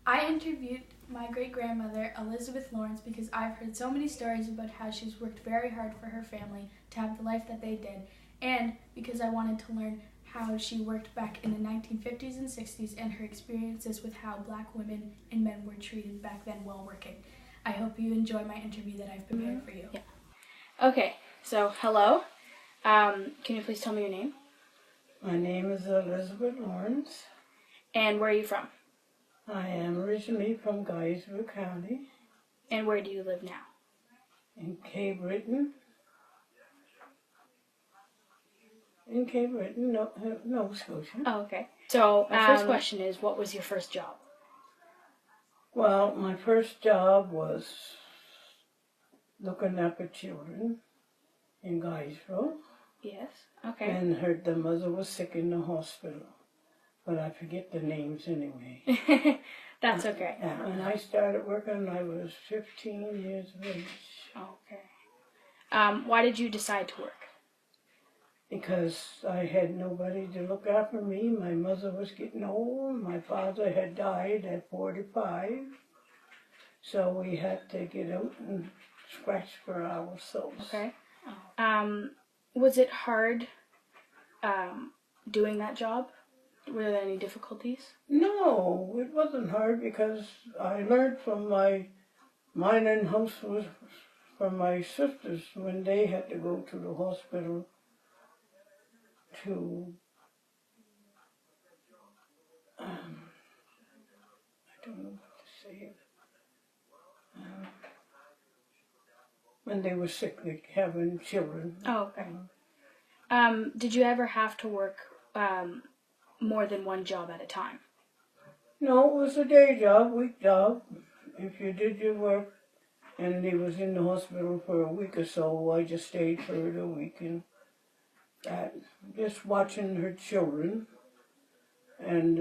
I interviewed my great-grandmother, Elizabeth Lawrence, because I've heard so many stories about how she's worked very hard for her family to have the life that they did, and because I wanted to learn how she worked back in the 1950s and 60s and her experiences with how Black women and men were treated back then while working. I hope you enjoy my interview that I've prepared for you. Yeah. Okay, so hello. Can you please tell me your name? My name is Elizabeth Lawrence. And where are you from? I am originally from Guysborough County And where do you live now? in Cape Breton. Nova Scotia. Oh, okay. So my first question is, what was your first job? Well, my first job was looking after children in Guysborough. Yes. Okay. And heard the mother was sick in the hospital. But I forget the names anyway. That's okay. When I started working, I was 15 years of age. Okay. Why did you decide to work? Because I had nobody to look after me. My mother was getting old. My father had died at 45. So we had to get out and scratch for ourselves. Okay. Was it hard doing that job? Were there any difficulties? No, it wasn't hard because I learned from my mining house was from my sisters when they had to go to the hospital to I don't know what to say. When they were sick, like having children. Oh, okay. Did you ever have to work more than one job at a time? No, it was a day job, week job. If you did your work and he was in the hospital for a week or so, I just stayed for the week and that, just watching her children and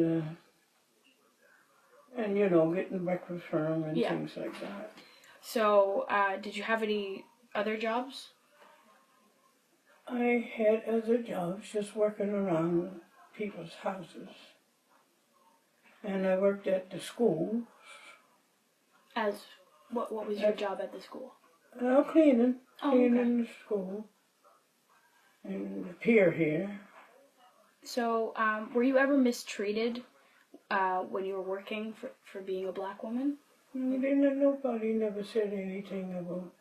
you know, getting breakfast for them and things like that. So, did you have any other jobs? I had other jobs, just working around people's houses. And I worked at the school. As, what was your job at the school? Cleaning okay. the school. And the pier here. So, were you ever mistreated when you were working for being a Black woman? Nobody never said anything about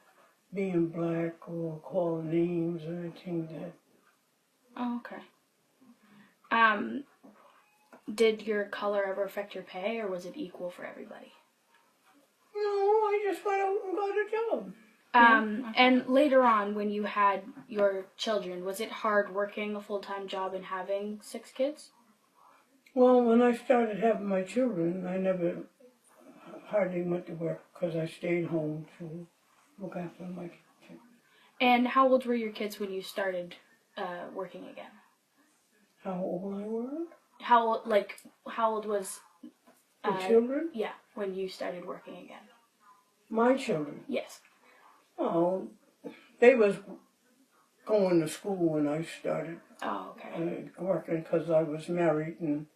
being black or call names or anything that. Oh, okay. Did your color ever affect your pay, or was it equal for everybody? No, I just went out and got a job. And later on, when you had your children, was it hard working a full-time job and having 6 kids? Well, when I started having my children, I never hardly went to work because I stayed home to look after my kids. And how old were your kids when you started working again? How old I was? How old was the children? Yeah, when you started working again. My children? Yes. Oh, they was going to school when I started. Oh, okay. Working because I was married and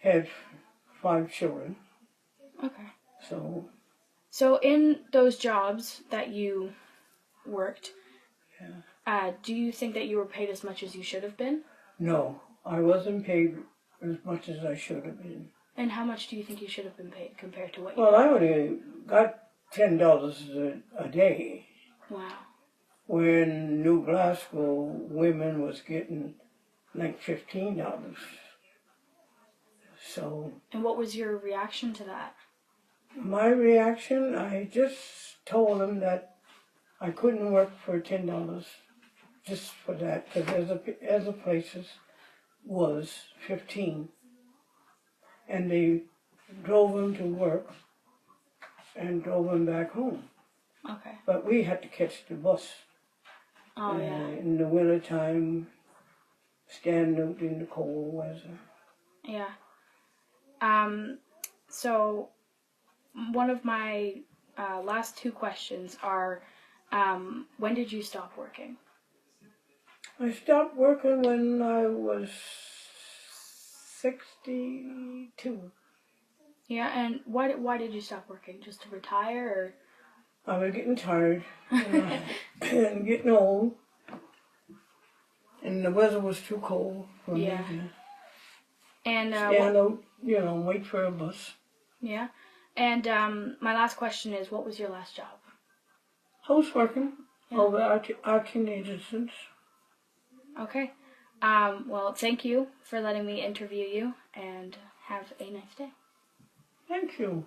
had 5 children. Okay. So in those jobs that you worked, yeah. Do you think that you were paid as much as you should have been? No, I wasn't paid as much as I should have been. And how much do you think you should have been paid compared to what you Well, I only got $10 a day. Wow. When New Glasgow women was getting like $15. So. And what was your reaction to that? My reaction, I just told them that I couldn't work for $10 just for that, because other places was 15, and they drove them to work and drove them back home. Okay. But we had to catch the bus. Oh, yeah. In the wintertime, stand out in the cold weather. Yeah. So one of my last 2 questions are, when did you stop working? I stopped working when I was 62. Yeah, and why did you stop working? Just to retire, I was getting tired and getting old, and the weather was too cold for me Yeah. to And stand out, wait for a bus. yeah. And my last question is, what was your last job? Houseworking Yeah. over our teenagers. Okay. Well, thank you for letting me interview you, and have a nice day. Thank you.